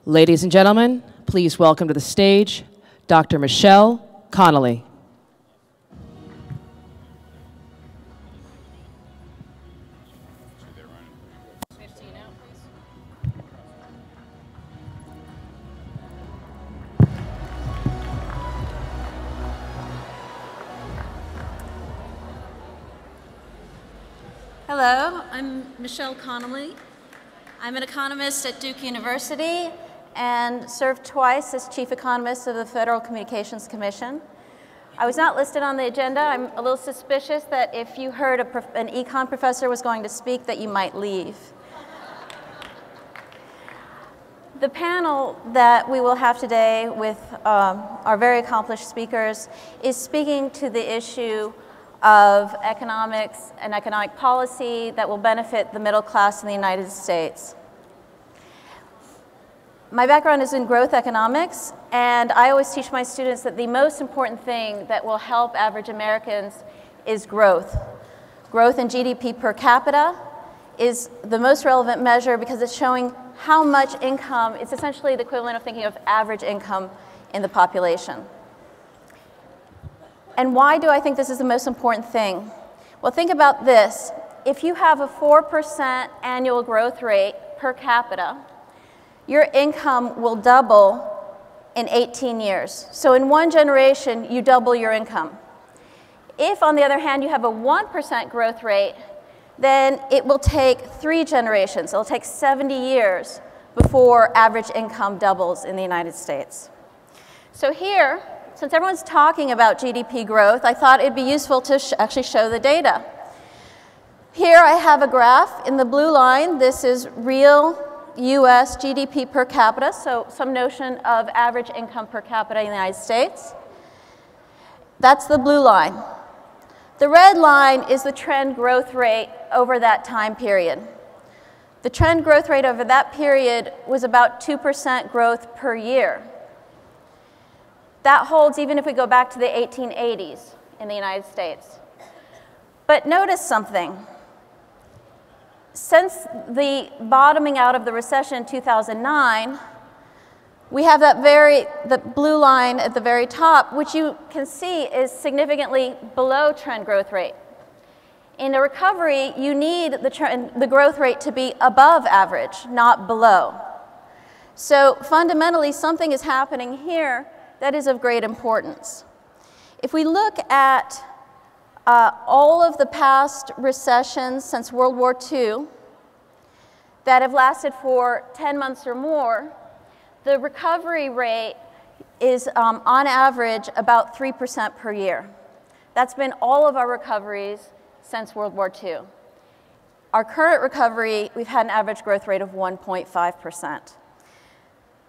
Ladies and gentlemen, please welcome to the stage Dr. Michelle Connolly. Hello, I'm Michelle Connolly. I'm an economist at Duke University and served twice as chief economist of the Federal Communications Commission. I was not listed on the agenda. I'm a little suspicious that if you heard an econ professor was going to speak, that you might leave. The panel that we will have today with our very accomplished speakers is speaking to the issue of economics and economic policy that will benefit the middle class in the United States. My background is in growth economics, and I always teach my students that the most important thing that will help average Americans is growth. Growth in GDP per capita is the most relevant measure because it's showing how much income, it's essentially the equivalent of thinking of average income in the population. And why do I think this is the most important thing? Well, think about this. If you have a 4% annual growth rate per capita, your income will double in 18 years. So in one generation, you double your income. If, on the other hand, you have a 1% growth rate, then it will take 3 generations. It'll take 70 years before average income doubles in the United States. So here, since everyone's talking about GDP growth, I thought it'd be useful to actually show the data. Here I have a graph. In the blue line, this is real US GDP per capita, so some notion of average income per capita in the United States. That's the blue line. The red line is the trend growth rate over that time period. The trend growth rate over that period was about 2% growth per year. That holds even if we go back to the 1880s in the United States. But notice something. Since the bottoming out of the recession in 2009, we have the blue line at the very top, which you can see is significantly below trend growth rate. In a recovery, you need the growth rate to be above average, not below. So fundamentally, something is happening here that is of great importance. If we look at all of the past recessions since World War II that have lasted for 10 months or more, the recovery rate is on average about 3% per year. That's been all of our recoveries since World War II. Our current recovery, we've had an average growth rate of 1.5%.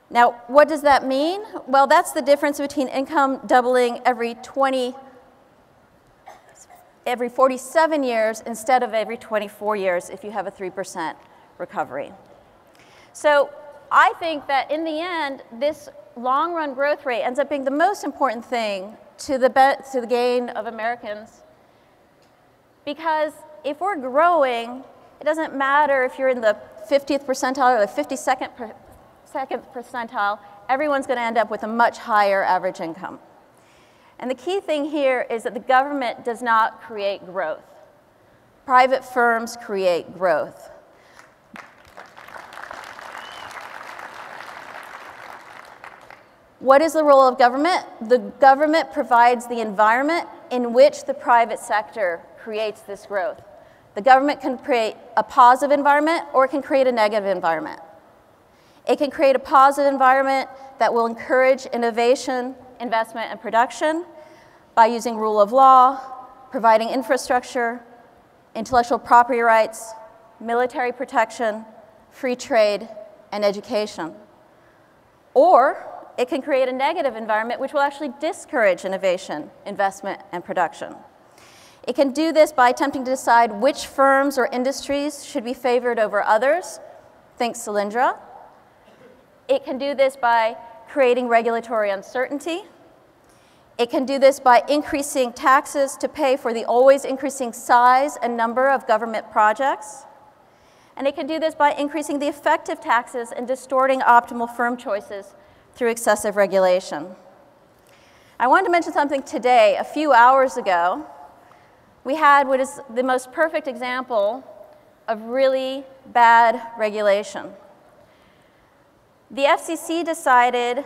Now, what does that mean? Well, that's the difference between income doubling every 47 years instead of every 24 years if you have a 3% recovery. So I think that in the end, this long-run growth rate ends up being the most important thing to the gain of Americans, because if we're growing, it doesn't matter if you're in the 50th percentile or the 52nd percentile, everyone's going to end up with a much higher average income. And the key thing here is that the government does not create growth. Private firms create growth. What is the role of government? The government provides the environment in which the private sector creates this growth. The government can create a positive environment or it can create a negative environment. It can create a positive environment that will encourage innovation, investment, and production by using rule of law, providing infrastructure, intellectual property rights, military protection, free trade, and education. Or it can create a negative environment which will actually discourage innovation, investment, and production. It can do this by attempting to decide which firms or industries should be favored over others. Think Solyndra. It can do this by creating regulatory uncertainty. It can do this by increasing taxes to pay for the always increasing size and number of government projects. And it can do this by increasing the effective taxes and distorting optimal firm choices through excessive regulation. I wanted to mention something today. A few hours ago, we had what is the most perfect example of really bad regulation. The FCC decided,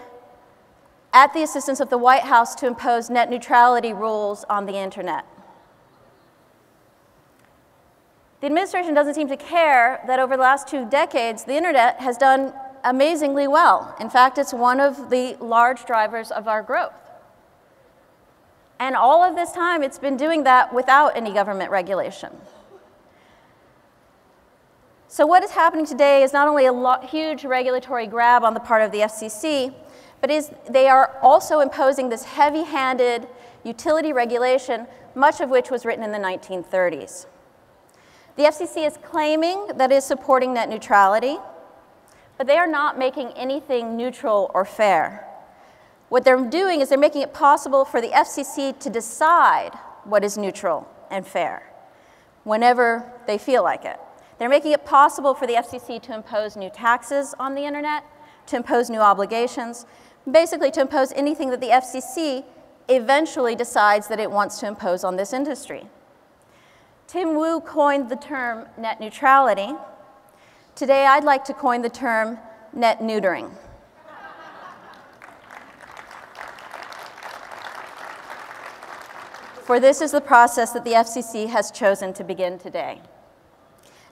at the assistance of the White House, to impose net neutrality rules on the internet. The administration doesn't seem to care that over the last 2 decades, the internet has done amazingly well. In fact, it's one of the large drivers of our growth. And all of this time, it's been doing that without any government regulation. So what is happening today is not only a huge regulatory grab on the part of the FCC, but they are also imposing this heavy-handed utility regulation, much of which was written in the 1930s. The FCC is claiming that it is supporting net neutrality, but they are not making anything neutral or fair. What they're doing is they're making it possible for the FCC to decide what is neutral and fair whenever they feel like it. They're making it possible for the FCC to impose new taxes on the internet, to impose new obligations, basically to impose anything that the FCC eventually decides that it wants to impose on this industry. Tim Wu coined the term net neutrality. Today, I'd like to coin the term net neutering. For this is the process that the FCC has chosen to begin today.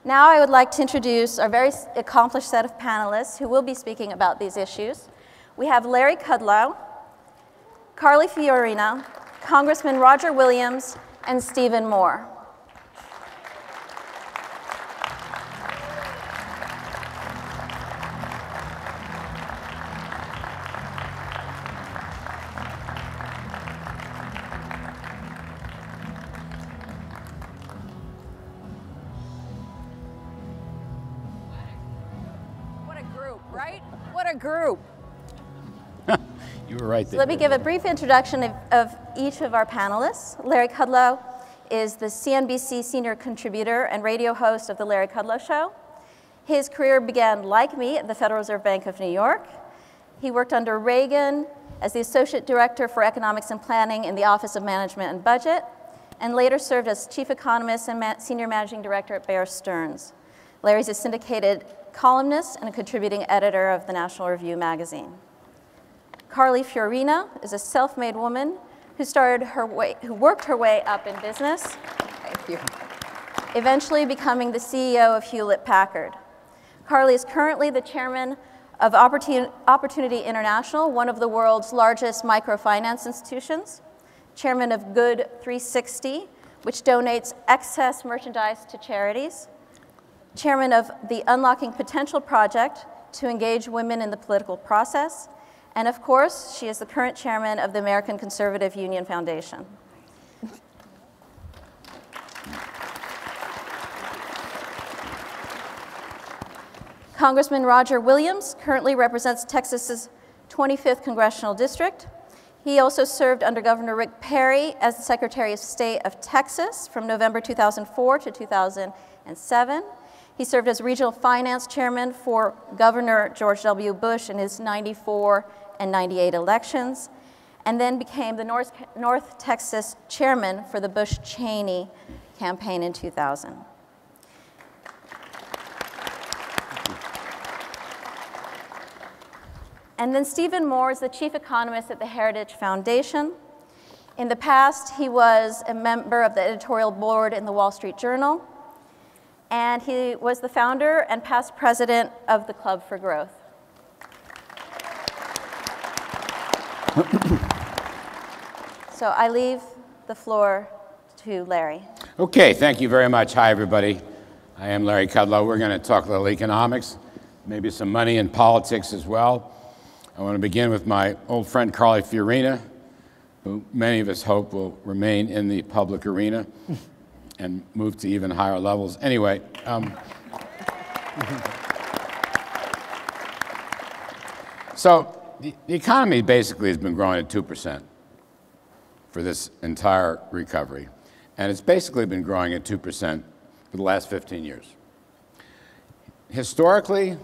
Now I would like to introduce our very accomplished set of panelists who will be speaking about these issues. We have Larry Kudlow, Carly Fiorina, Congressman Roger Williams, and Stephen Moore. Group. You were right there. So let me give a brief introduction of each of our panelists. Larry Kudlow is the CNBC senior contributor and radio host of The Larry Kudlow Show. His career began, like me, at the Federal Reserve Bank of New York. He worked under Reagan as the Associate Director for Economics and Planning in the Office of Management and Budget, and later served as Chief Economist and Senior Managing Director at Bear Stearns. Larry's a syndicated columnist and a contributing editor of the National Review magazine. Carly Fiorina is a self-made woman who worked her way up in business. Thank you. Eventually becoming the CEO of Hewlett-Packard. Carly is currently the chairman of Opportunity International, one of the world's largest microfinance institutions, chairman of Good 360, which donates excess merchandise to charities, chairman of the Unlocking Potential Project to engage women in the political process, and of course, she is the current chairman of the American Conservative Union Foundation. Congressman Roger Williams currently represents Texas's 25th Congressional District. He also served under Governor Rick Perry as the Secretary of State of Texas from November 2004 to 2007. He served as Regional Finance Chairman for Governor George W. Bush in his 94 and 98 elections, and then became the North Texas Chairman for the Bush-Cheney campaign in 2000. And then Stephen Moore is the Chief Economist at the Heritage Foundation. In the past, he was a member of the editorial board in the Wall Street Journal, and he was the founder and past president of the Club for Growth. So I leave the floor to Larry. Okay, thank you very much. Hi, everybody. I am Larry Kudlow. We're going to talk a little economics, maybe some money and politics as well. I want to begin with my old friend Carly Fiorina, who many of us hope will remain in the public arena and move to even higher levels. Anyway, so the economy basically has been growing at 2% for this entire recovery. And it's basically been growing at 2% for the last 15 years. Historically,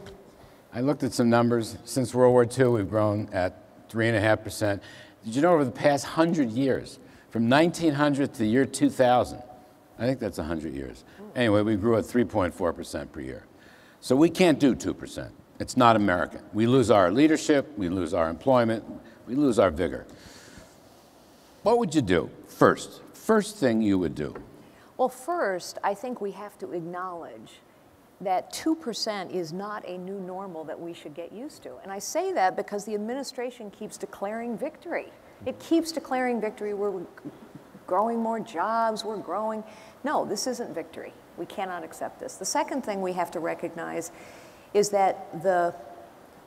I looked at some numbers. Since World War II, we've grown at 3.5%. Did you know over the past 100 years, from 1900 to the year 2000, I think that's 100 years. Anyway, we grew at 3.4% per year. So we can't do 2%. It's not American. We lose our leadership, we lose our employment, we lose our vigor. What would you do first? First thing you would do? Well, first, I think we have to acknowledge that 2% is not a new normal that we should get used to. And I say that because the administration keeps declaring victory. It keeps declaring victory. We're growing more jobs, we're growing. No, this isn't victory. We cannot accept this. The second thing we have to recognize is that the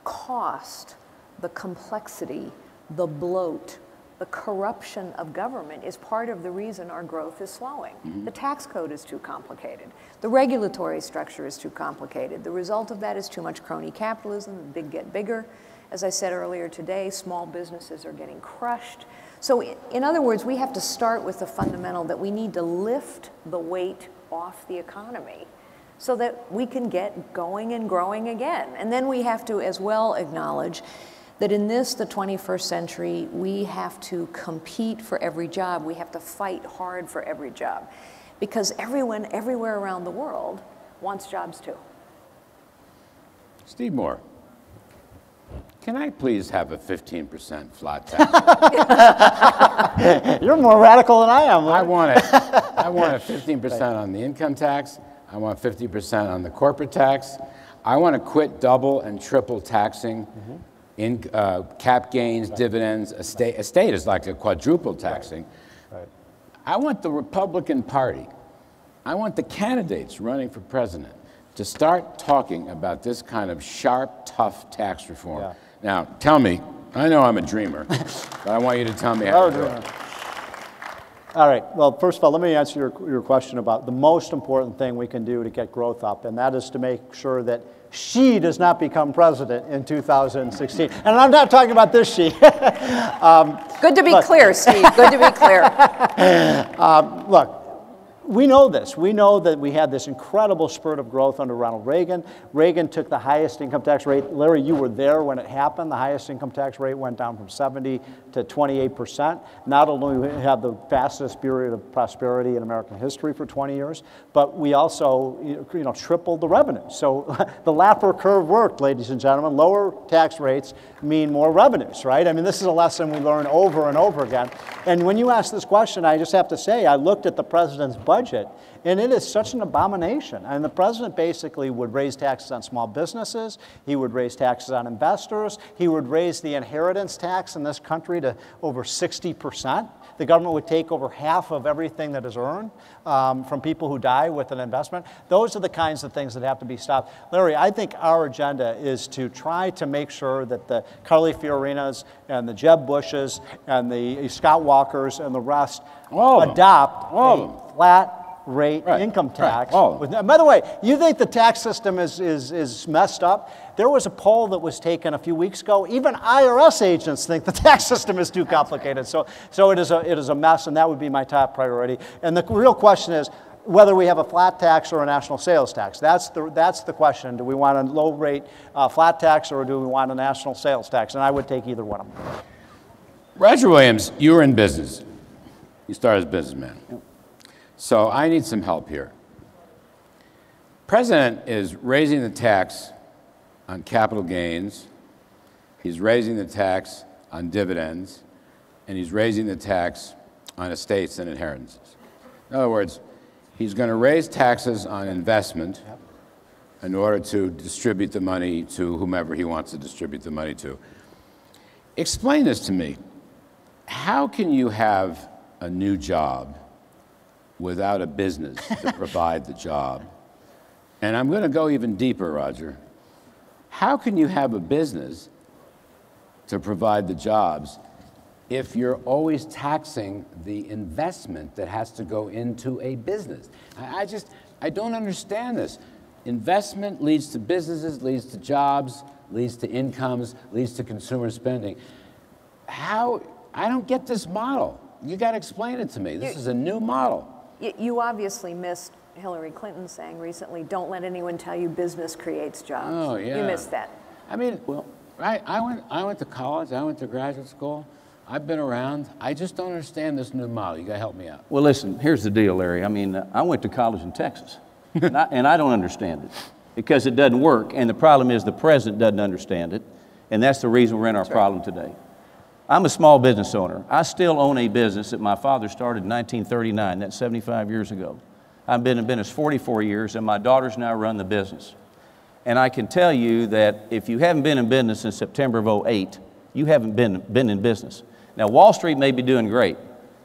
cost, the complexity, the bloat, the corruption of government is part of the reason our growth is slowing. The tax code is too complicated. The regulatory structure is too complicated. The result of that is too much crony capitalism, the big get bigger. As I said earlier today, small businesses are getting crushed. So in other words, we have to start with the fundamental that we need to lift the weight off the economy so that we can get going and growing again. And then we have to as well acknowledge that in this, the 21st century, we have to compete for every job. We have to fight hard for every job because everyone, everywhere around the world wants jobs too. Steve Moore, can I please have a 15% flat tax? You're more radical than I am. I want it. I want a 15% on the income tax. I want 50% on the corporate tax. I want to quit double and triple taxing in cap gains, dividends. Estate is like a quadruple taxing. Right. I want the Republican Party, I want the candidates running for president to start talking about this kind of sharp, tough tax reform. Yeah. Now, tell me, I know I'm a dreamer, but I want you to tell me how to do it. All right, well, first of all, let me answer your question about the most important thing we can do to get growth up, and that is to make sure that she does not become president in 2016. And I'm not talking about this she. Good to be clear, Steve, good to be clear. Look, we know this. We know that we had this incredible spurt of growth under Ronald Reagan. Reagan took the highest income tax rate. Larry, you were there when it happened. The highest income tax rate went down from 70 to 28%. Not only we had the fastest period of prosperity in American history for 20 years, but we also tripled the revenue. So the Laffer curve worked, ladies and gentlemen. Lower tax rates mean more revenues, right? I mean, this is a lesson we learn over and over again. And when you ask this question, I just have to say, I looked at the president's budget, and it is such an abomination. And the president basically would raise taxes on small businesses, he would raise taxes on investors, he would raise the inheritance tax in this country to over 60%. The government would take over half of everything that is earned from people who die with an investment. Those are the kinds of things that have to be stopped. Larry, I think our agenda is to try to make sure that the Carly Fiorinas and the Jeb Bushes and the Scott Walkers and the rest adopt a flat rate income tax. By the way, you think the tax system is messed up? There was a poll that was taken a few weeks ago. Even IRS agents think the tax system is too complicated. So it is a mess, and that would be my top priority. And the real question is whether we have a flat tax or a national sales tax. That's the question. Do we want a low rate flat tax, or do we want a national sales tax? And I would take either one of them. Roger Williams, you were in business. You started as a businessman. Yep. So I need some help here. President is raising the tax on capital gains, he's raising the tax on dividends, and he's raising the tax on estates and inheritances. In other words, he's going to raise taxes on investment in order to distribute the money to whomever he wants to distribute the money to. Explain this to me. How can you have a new job without a business to provide the job? And I'm going to go even deeper, Roger. How can you have a business to provide the jobs if you're always taxing the investment that has to go into a business? I don't understand this. Investment leads to businesses, leads to jobs, leads to incomes, leads to consumer spending. How? I don't get this model. You got to explain it to me. This is a new model. You obviously missed Hillary Clinton sang recently, don't let anyone tell you business creates jobs. Oh, yeah. You missed that. I mean, well, right, I went to college, I went to graduate school. I've been around. I just don't understand this new model. You got to help me out. Well, listen, here's the deal, Larry. I mean, I went to college in Texas, and I don't understand it because it doesn't work. And the problem is the president doesn't understand it, and that's the reason we're in our problem today. I'm a small business owner. I still own a business that my father started in 1939. That's 75 years ago. I've been in business 44 years, and my daughters now run the business. And I can tell you that if you haven't been in business since September of '08, you haven't been in business. Now, Wall Street may be doing great,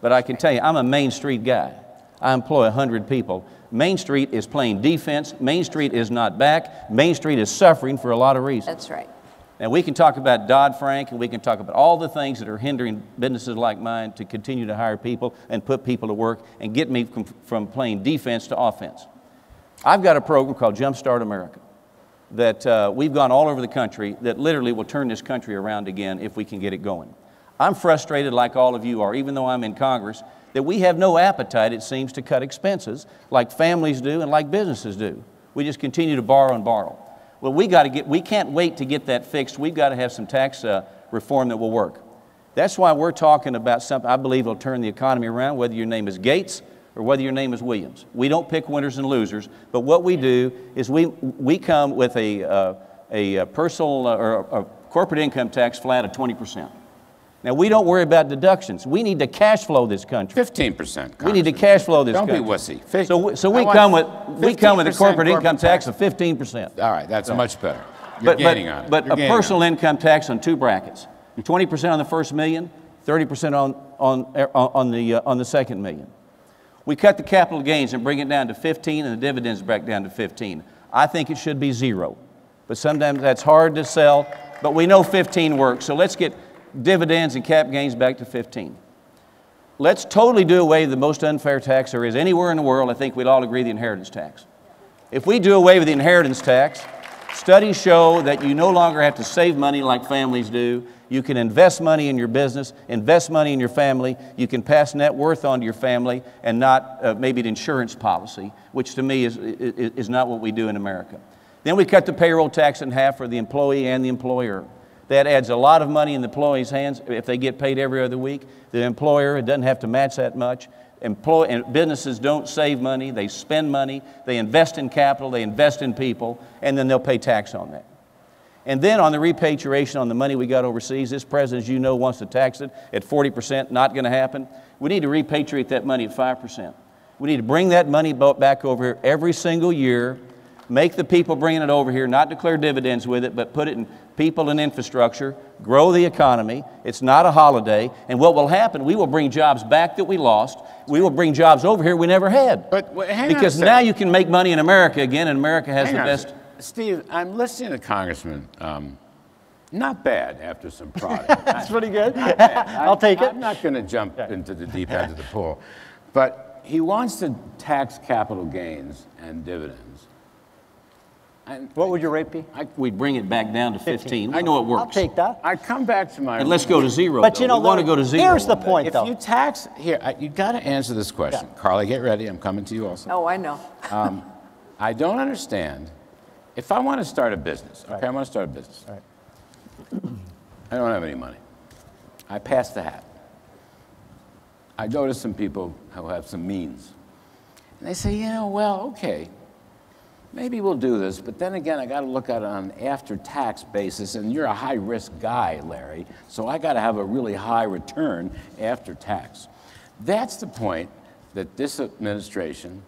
but I can tell you, I'm a Main Street guy. I employ 100 people. Main Street is playing defense. Main Street is not back. Main Street is suffering for a lot of reasons. That's right. Now, we can talk about Dodd-Frank, and we can talk about all the things that are hindering businesses like mine to continue to hire people and put people to work and get me from playing defense to offense. I've got a program called Jumpstart America that we've gone all over the country that literally will turn this country around again if we can get it going. I'm frustrated like all of you are, even though I'm in Congress, that we have no appetite, it seems, to cut expenses like families do and like businesses do. We just continue to borrow and borrow. Well, we can't wait to get that fixed. We've got to have some tax reform that will work. That's why we're talking about something I believe will turn the economy around, whether your name is Gates or whether your name is Williams. We don't pick winners and losers, but what we do is we come with a personal or a corporate income tax flat of 20%. Now, we don't worry about deductions. We need to cash flow this country. 15%. We need to cash flow this country. Don't be wussy. So we come with a corporate income tax of 15%. All right, that's much better. You're gaining on it. But a personal income tax on two brackets: 20% on the first million, 30% on the second million. We cut the capital gains and bring it down to 15, and the dividends back down to 15. I think it should be 0, but sometimes that's hard to sell. But we know 15 works, so let's get dividends and cap gains back to 15. Let's totally do away with the most unfair tax there is anywhere in the world. I think we'd all agree, the inheritance tax. If we do away with the inheritance tax, studies show that you no longer have to save money like families do. You can invest money in your business, invest money in your family. You can pass net worth on to your family and not maybe an insurance policy, which to me is not what we do in America. Then we cut the payroll tax in half for the employee and the employer. That adds a lot of money in the employee's hands if they get paid every other week. The employer doesn't have to match that much. And businesses don't save money, they spend money, they invest in capital, they invest in people, and then they'll pay tax on that. And then on the repatriation on the money we got overseas, this president, as you know, wants to tax it at 40%, not going to happen. We need to repatriate that money at 5%. We need to bring that money back over here every single year, make the people bringing it over here not declare dividends with it, but put it in people and infrastructure, grow the economy. It's not a holiday. And what will happen, we will bring jobs back that we lost. We will bring jobs over here we never had. But hang because on a now you can make money in America again, and America has the best. Steve, I'm listening to Congressman. Not bad after some product. That's pretty good. I'll take it. I'm not going to jump into the deep end of the pool. But he wants to tax capital gains and dividends. And what would your rate be? We'd bring it back down to 15. I know it works. I'll take that. I come back to my... And let's go to 0. But you know, we want to go to 0. Here's the point, though. If you tax... Here, you got to answer this question. Yeah. Carly, get ready. I'm coming to you also. Oh, I know. I don't understand. If I want to start a business, okay, I want to start a business. Right. I don't have any money. I pass the hat. I go to some people who have some means. And they say, you know, well, okay, maybe we'll do this, but then again, I got to look at it on an after-tax basis, and you're a high-risk guy, Larry, so I got to have a really high return after tax. That's the point that this administration,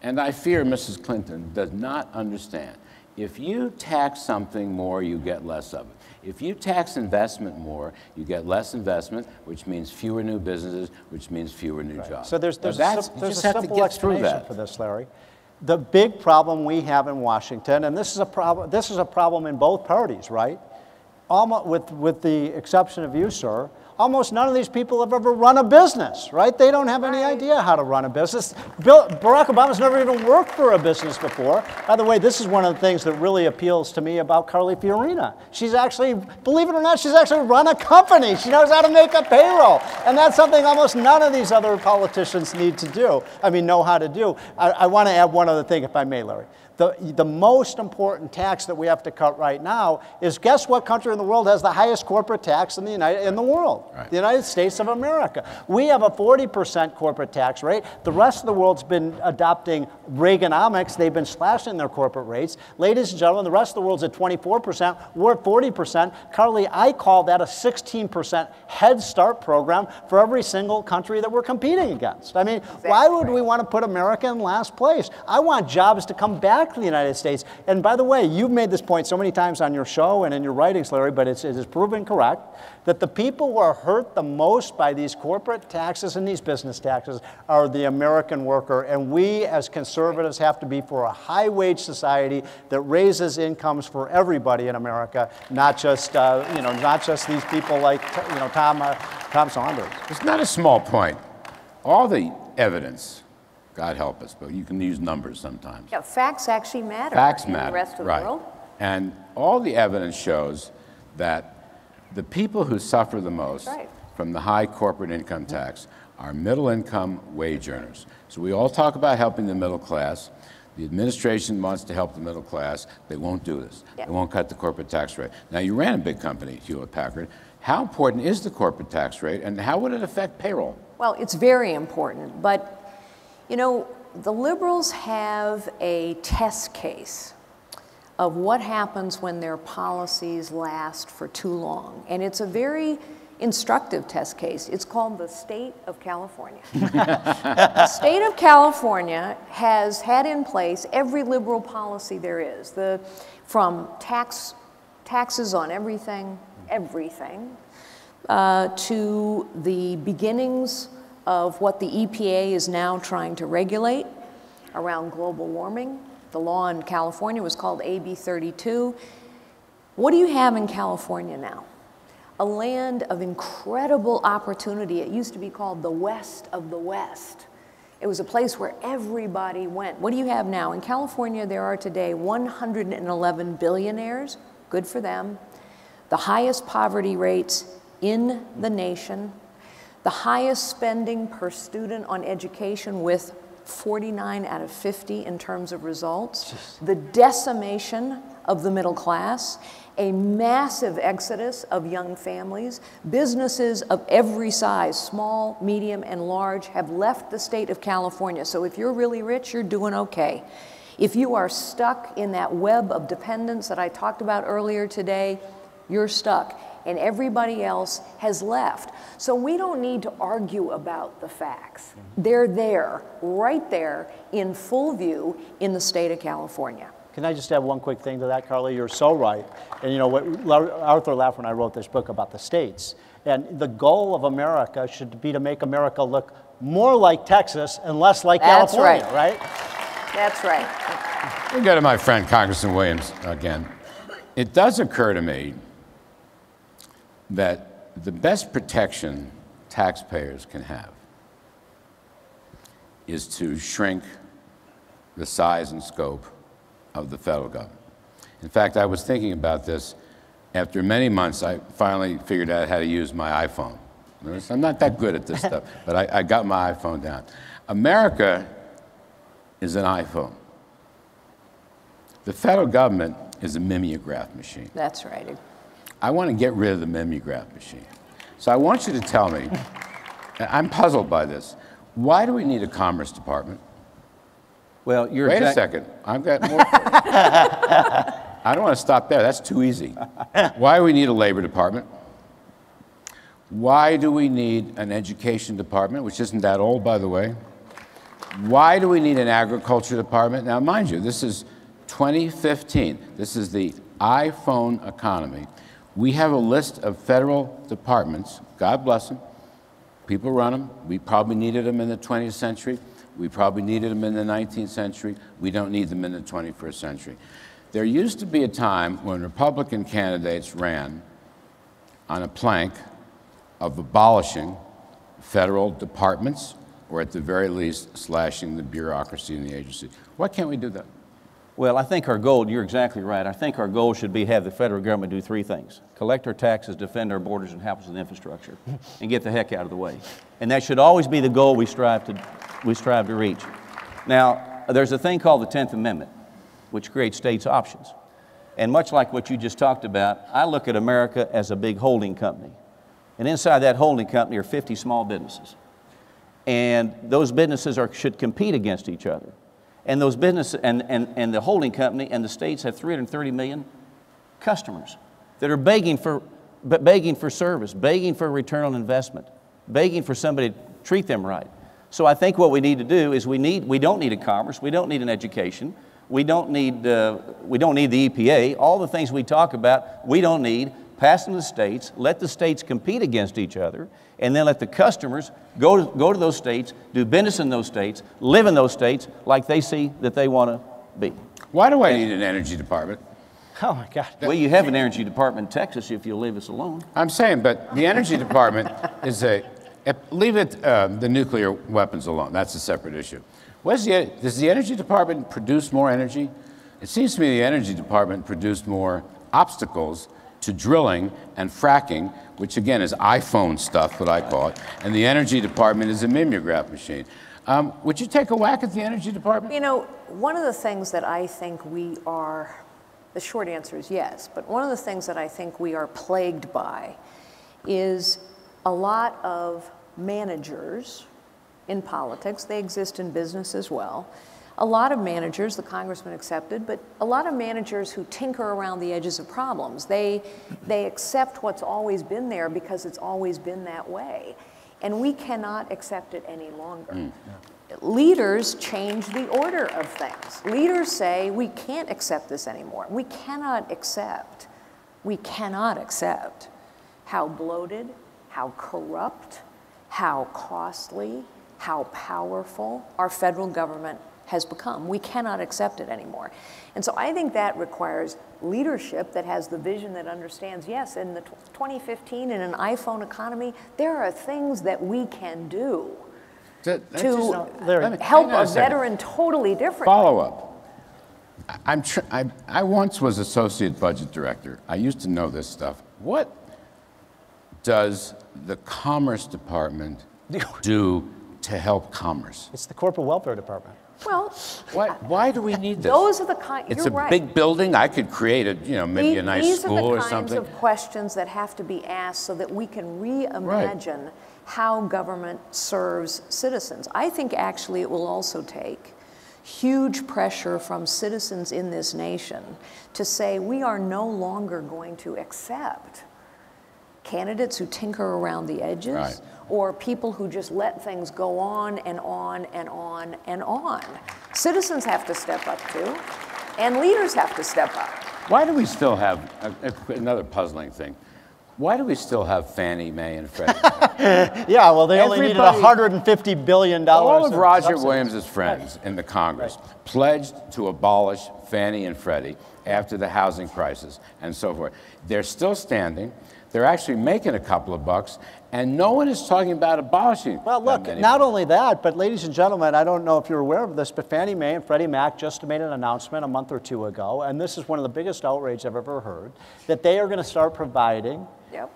and I fear Mrs. Clinton, does not understand. If you tax something more, you get less of it. If you tax investment more, you get less investment, which means fewer new businesses, which means fewer new jobs. So there's a simple explanation for this, Larry. The big problem we have in Washington, and this is a problem in both parties, right? Almost, with the exception of you, sir, Almost none of these people have ever run a business, right? They don't have any idea how to run a business. Barack Obama's never even worked for a business before. By the way, this is one of the things that really appeals to me about Carly Fiorina. She's actually, believe it or not, she's actually run a company. She knows how to make a payroll. And that's something almost none of these other politicians need to do. I mean, know how to do. I want to add one other thing, if I may, Larry. The most important tax that we have to cut right now is, guess what country in the world has the highest corporate tax in the world? Right. The United States of America. We have a 40% corporate tax rate. The rest of the world's been adopting Reaganomics. They've been slashing their corporate rates. Ladies and gentlemen, the rest of the world's at 24%. We're at 40%. Carly, I call that a 16% Head Start program for every single country that we're competing against. I mean, why would we want to put America in last place? I want jobs to come back to the United States. And by the way, you've made this point so many times on your show and in your writings, Larry, but it is proven correct that the people who are hurt the most by these corporate taxes and these business taxes are the American worker. And we as conservatives have to be for a high-wage society that raises incomes for everybody in America, not just not just these people like Tom Saunders. It's not a small point. All the evidence, God help us, but you can use numbers sometimes. Yeah, facts actually matter. Facts in matter, the rest of right. the world. And all the evidence shows that the people who suffer the most from the high corporate income tax are middle-income wage earners. So we all talk about helping the middle class. The administration wants to help the middle class. They won't do this. They won't cut the corporate tax rate. Now, you ran a big company, Hewlett-Packard. How important is the corporate tax rate, and how would it affect payroll? Well, it's very important, but you know, the liberals have a test case of what happens when their policies last for too long. And it's a very instructive test case. It's called the state of California. The state of California has had in place every liberal policy there is, from taxes on everything, to the beginnings of what the EPA is now trying to regulate around global warming. The law in California was called AB 32. What do you have in California now? A land of incredible opportunity. It used to be called the West of the West. It was a place where everybody went. What do you have now? In California, there are today 111 billionaires. Good for them. The highest poverty rates in the nation. The highest spending per student on education with 49 out of 50 in terms of results. The decimation of the middle class. A massive exodus of young families. Businesses of every size, small, medium, and large, have left the state of California. So if you're really rich, you're doing okay. If you are stuck in that web of dependence that I talked about earlier today, you're stuck. And everybody else has left. So we don't need to argue about the facts. They're there, right there, in full view in the state of California. Can I just add one quick thing to that, Carly? You're so right. And you know what, Arthur Laffer and I wrote this book about the states. And the goal of America should be to make America look more like Texas and less like California, right? That's right. We go to my friend Congressman Williams again. It does occur to me that the best protection taxpayers can have is to shrink the size and scope of the federal government. In fact, I was thinking about this. After many months, I finally figured out how to use my iPhone. I'm not that good at this stuff, but I got my iPhone down. America is an iPhone. The federal government is a mimeograph machine. That's right. I want to get rid of the mimeograph machine. So I want you to tell me, I'm puzzled by this, why do we need a Commerce Department? Well, Wait a second, I've got more. I don't want to stop there, that's too easy. Why do we need a Labor Department? Why do we need an Education Department, which isn't that old, by the way? Why do we need an Agriculture Department? Now, mind you, this is 2015. This is the iPhone economy. We have a list of federal departments, God bless them, people run them. We probably needed them in the 20th century. We probably needed them in the 19th century. We don't need them in the 21st century. There used to be a time when Republican candidates ran on a plank of abolishing federal departments, or at the very least, slashing the bureaucracy in the agency. Why can't we do that? Well, I think our goal, you're exactly right. I think our goal should be have the federal government do three things: collect our taxes, defend our borders, and help us with infrastructure, and get the heck out of the way. And that should always be the goal we strive to reach. Now, there's a thing called the 10th Amendment, which creates states' options. And much like what you just talked about, I look at America as a big holding company. And inside that holding company are 50 small businesses. And those businesses should compete against each other. And those businesses and the holding company and the states have 330 million customers that are begging for service, begging for a return on investment, begging for somebody to treat them right. So I think what we need to do is we don't need a commerce, we don't need an education, we don't need the EPA. All the things we talk about, we don't need. Pass them to the states, let the states compete against each other, and then let the customers go to those states, do business in those states, live in those states like they see that they want to be. Why do I need an energy department? Oh, my God. Well, you have an energy department in Texas if you'll leave us alone. I'm saying, but the energy department is leave the nuclear weapons alone. That's a separate issue. Does the energy department produce more energy? It seems to me the energy department produced more obstacles to drilling and fracking, which again is iPhone stuff, what I call it, and the energy department is a mimeograph machine. Would you take a whack at the energy department? You know, one of the things that I think we are, the short answer is yes, but one of the things that I think we are plagued by is a lot of managers in politics. They exist in business as well. A lot of managers, the congressman accepted, but a lot of managers who tinker around the edges of problems. They accept what's always been there because it's always been that way. And we cannot accept it any longer. Leaders change the order of things. Leaders say, we can't accept this anymore. We cannot accept how bloated, how corrupt, how costly, how powerful our federal government has become. We cannot accept it anymore. And so I think that requires leadership that has the vision that understands, yes, in the 2015 in an iPhone economy, there are things that we can do to help a veteran totally differently. Follow up. I once was associate budget director. I used to know this stuff. What does the Commerce Department do to help commerce? It's the Corporate Welfare Department. Well, why do we need this? Those are the kind. It's you're a right. big building. I could create maybe a nice school or something. These are the kinds of questions that have to be asked so that we can reimagine how government serves citizens. I think actually it will also take huge pressure from citizens in this nation to say we are no longer going to accept candidates who tinker around the edges, or people who just let things go on and on and on and on. Citizens have to step up too, and leaders have to step up. Why do we still have, another puzzling thing, why do we still have Fannie Mae and Freddie? Yeah, well, they only needed $150 billion. All of Roger Williams' friends in the Congress pledged to abolish Fannie and Freddie after the housing crisis and so forth. They're still standing. They're actually making a couple of bucks, and no one is talking about abolishing. Well, look, not only that, but ladies and gentlemen, I don't know if you're aware of this, but Fannie Mae and Freddie Mac just made an announcement a month or two ago, and this is one of the biggest outrage I've ever heard, that they are going to start providing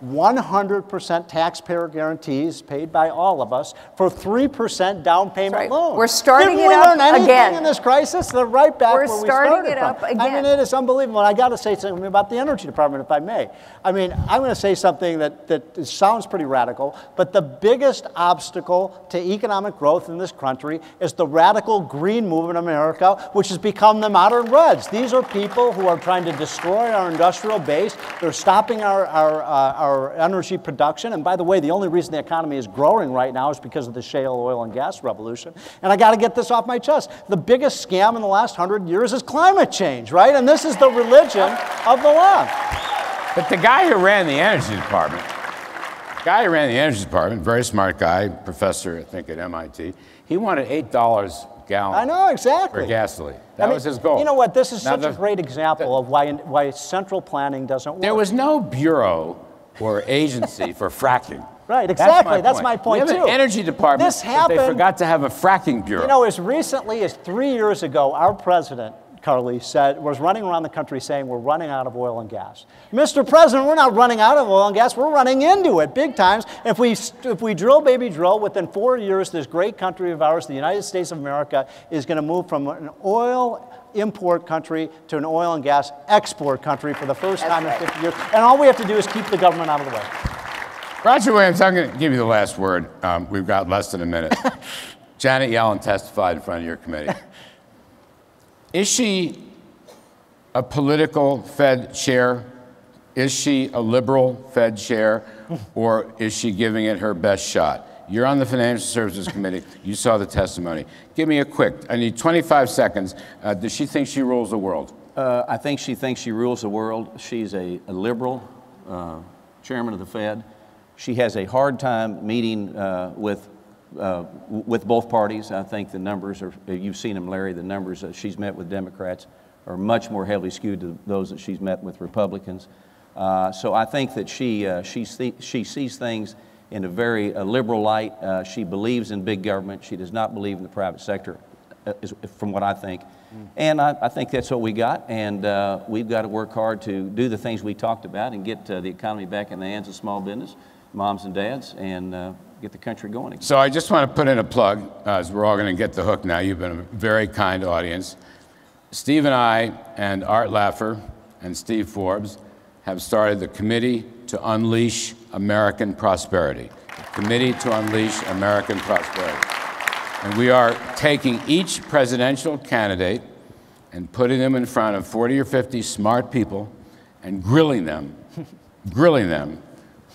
100% taxpayer guarantees paid by all of us for 3% down payment loans. We're starting it up again. Didn't we learn anything in this crisis? They're right back where we started starting it up from. again. I mean, it is unbelievable. And I got to say something about the Energy Department, if I may. I mean, I'm going to say something that sounds pretty radical, but the biggest obstacle to economic growth in this country is the radical green movement in America, which has become the modern Reds. These are people who are trying to destroy our industrial base. They're stopping our energy production. And by the way, the only reason the economy is growing right now is because of the shale oil and gas revolution. And I got to get this off my chest. The biggest scam in the last 100 years is climate change, right? And this is the religion of the left. But the guy who ran the Energy Department, very smart guy, professor, I think, at MIT, he wanted $8 a gallon. I know, exactly. For gasoline. That was his goal. You know what? This is such a great example of why central planning doesn't work. There was no bureau or agency for fracking. Right, exactly. That's my point, we have too. an energy department, This happened, but they forgot to have a fracking bureau. You know, as recently as 3 years ago, our president, Carly, was running around the country saying we're running out of oil and gas. Mr. President, we're not running out of oil and gas. We're running into it big times. If we drill, baby, drill, within 4 years, this great country of ours, the United States of America, is going to move from an oil import country to an oil and gas export country for the first time in 50 years. And all we have to do is keep the government out of the way. Roger Williams, I'm going to give you the last word. We've got less than a minute. Janet Yellen testified in front of your committee. Is she a political Fed chair? Is she a liberal Fed chair? Or is she giving it her best shot? You're on the Financial Services Committee. You saw the testimony. Give me a quick, I need 25 seconds. Does she think she rules the world? I think she thinks she rules the world. She's a liberal chairman of the Fed. She has a hard time meeting with both parties. I think the numbers are, you've seen them, Larry, the numbers that she's met with Democrats are much more heavily skewed to those that she's met with Republicans. So I think that she sees things in a very liberal light. She believes in big government. She does not believe in the private sector, from what I think. And I think that's what we got, and we've got to work hard to do the things we talked about and get the economy back in the hands of small business, moms and dads, and get the country going again. So I just want to put in a plug, as we're all going to get the hook now. You've been a very kind audience. Steve and I and Art Laffer and Steve Forbes have started the Committee to Unleash American Prosperity. The Committee to Unleash American Prosperity. And we are taking each presidential candidate and putting them in front of 40 or 50 smart people and grilling them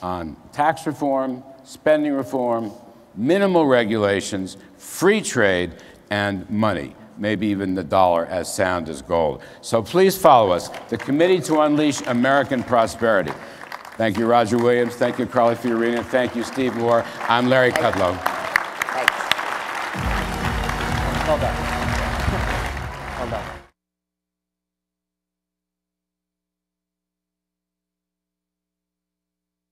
on tax reform, spending reform, minimal regulations, free trade, and money, maybe even the dollar as sound as gold. So please follow us, the Committee to Unleash American Prosperity. Thank you, Roger Williams. Thank you, Carly Fiorina. Thank you, Steve Moore. I'm Larry Kudlow.